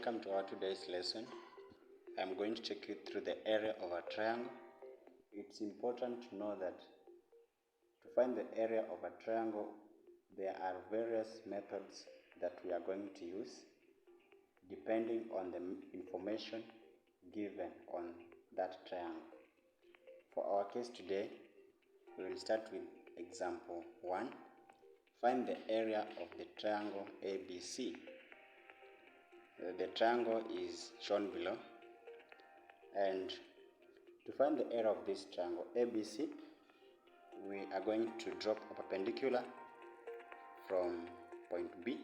Welcome to our today's lesson. I'm going to take you through the area of a triangle. It's important to know that to find the area of a triangle, there are various methods that we are going to use depending on the information given on that triangle. For our case today, we will start with example 1. Find the area of the triangle ABC. The triangle is shown below, and to find the area of this triangle ABC, we are going to drop a perpendicular from point B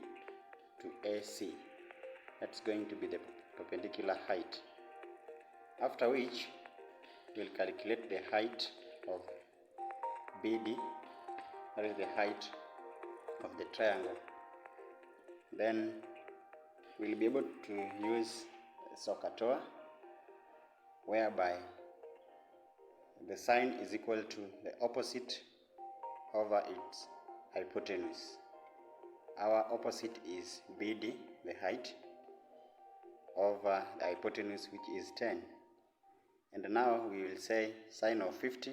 to AC. That's going to be the perpendicular height. After which, we'll calculate the height of BD, that is the height of the triangle. Then we'll be able to use SOHCAHTOA, whereby the sine is equal to the opposite over its hypotenuse. Our opposite is BD, the height, over the hypotenuse, which is 10. And now we will say sine of 50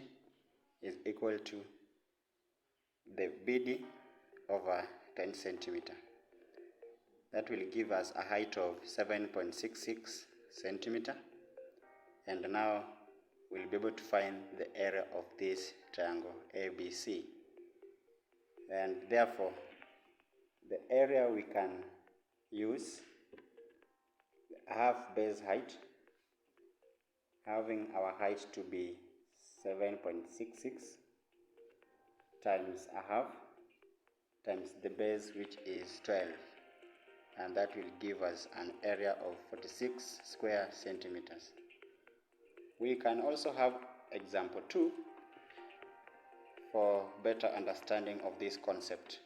is equal to the BD over 10 centimeter. That will give us a height of 7.66 centimeter. And now we'll be able to find the area of this triangle ABC. And therefore, the area we can use half base height, having our height to be 7.66 times a half times the base, which is 12. And that will give us an area of 46 square centimeters. We can also have example 2 for better understanding of this concept.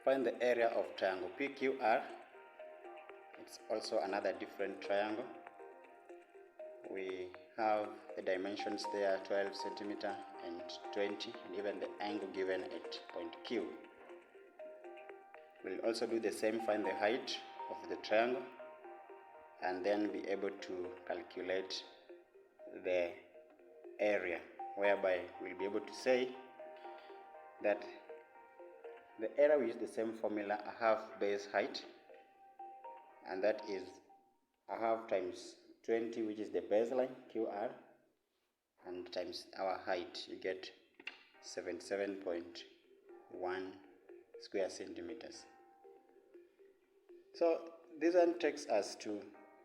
Find the area of triangle PQR. It's also another different triangle. We have the dimensions there, 12 centimeter and 20, and even the angle given at point Q. We'll also do the same, find the height of the triangle, and then be able to calculate the area, whereby we'll be able to say that the area will use the same formula, a half base height, and that is a half times 20, which is the baseline QR, and times our height, you get 77.1 square centimeters. So this one takes us to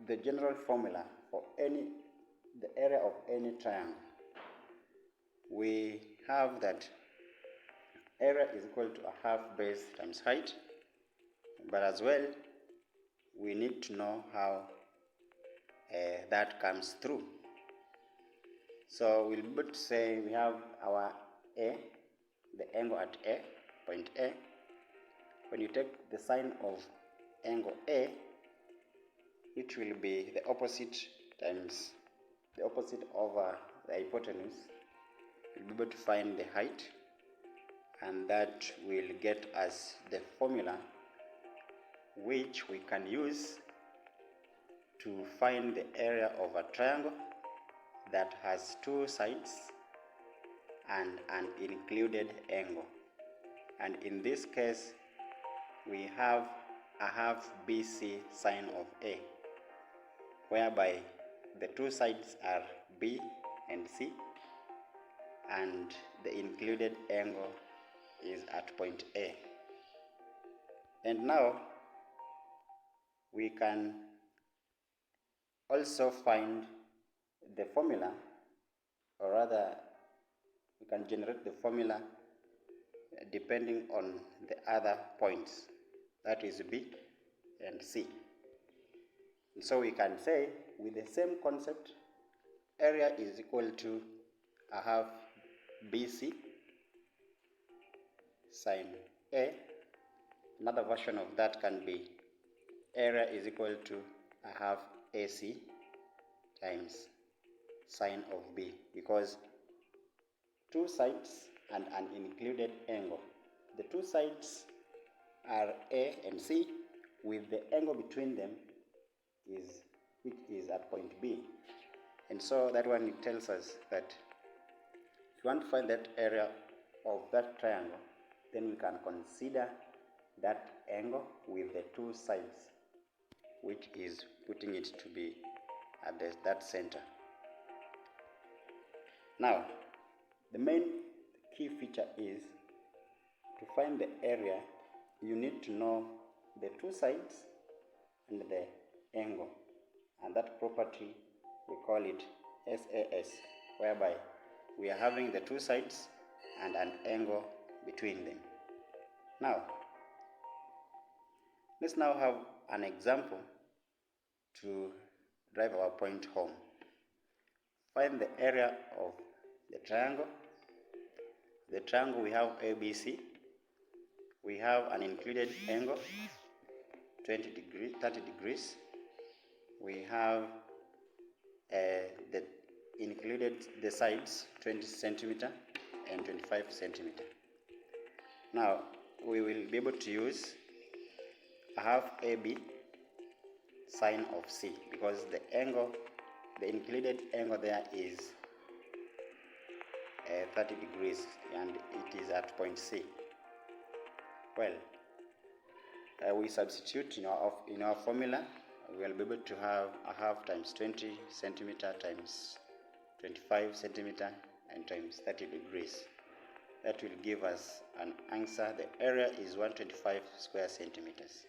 the general formula for the area of any triangle. We have that area is equal to a half base times height, but as well we need to know how that comes through. So we'll be able to say we have our A, the angle at A, point A. When you take the sine of angle A, it will be the opposite times the opposite over the hypotenuse. We'll be able to find the height, and that will get us the formula which we can use to find the area of a triangle that has two sides and an included angle. And in this case, we have a half BC sine of A, whereby the two sides are B and C, and the included angle is at point A. And now we can also find the formula, or rather we can generate the formula depending on the other points, that is B and C. And so we can say, with the same concept, area is equal to a half BC sine A. Another version of that can be area is equal to a half AC times sine of B, because two sides and an included angle. The two sides are A and C, with the angle between them which is at point B. And so that one, it tells us that if you want to find that area of that triangle, then we can consider that angle with the two sides, which is putting it to be at that center. Now, the main key feature is to find the area, you need to know the two sides and the angle, and that property we call it SAS, whereby we are having the two sides and an angle between them. Now, let's now have an example to drive our point home. Find the area of the triangle. The triangle, we have ABC. We have an included angle 30 degrees. We have the sides 20 centimeter and 25 centimeter. Now we will be able to use half AB sine of C, because the included angle there is 30 degrees and it is at point C. Well, we substitute in our formula. We will be able to have a half times 20 centimeter times 25 centimeter and times 30 degrees. That will give us an answer. The area is 125 square centimeters.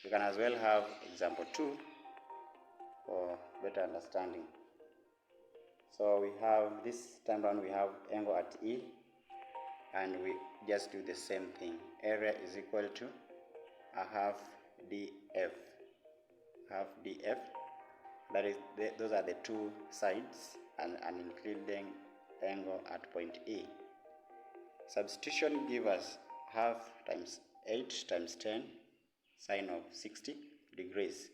You can as well have example 2 for better understanding. So we have this time around, we have angle at E, and we just do the same thing. Area is equal to a half DF. Half DF. That is, those are the two sides and including angle at point E. Substitution give us half times 8 times 10 sine of 60 degrees.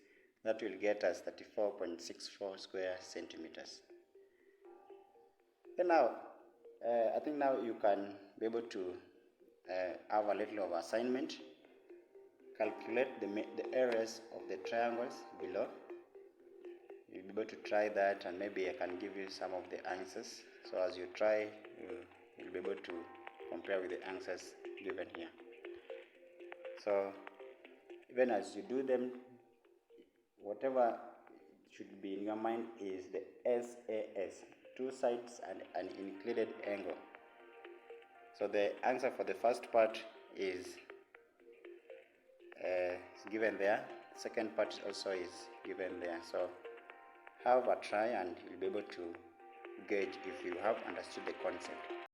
That will get us 34.64 square centimeters. Then now, I think now you can be able to have a little of assignment. Calculate the areas of the triangles below. You'll be able to try that, and maybe I can give you some of the answers. So as you try, you'll be able to compare with the answers given here. So even as you do them, whatever should be in your mind is the SAS, two sides and an included angle. So the answer for the first part is given there. Second part also is given there. So have a try and you'll be able to gauge if you have understood the concept.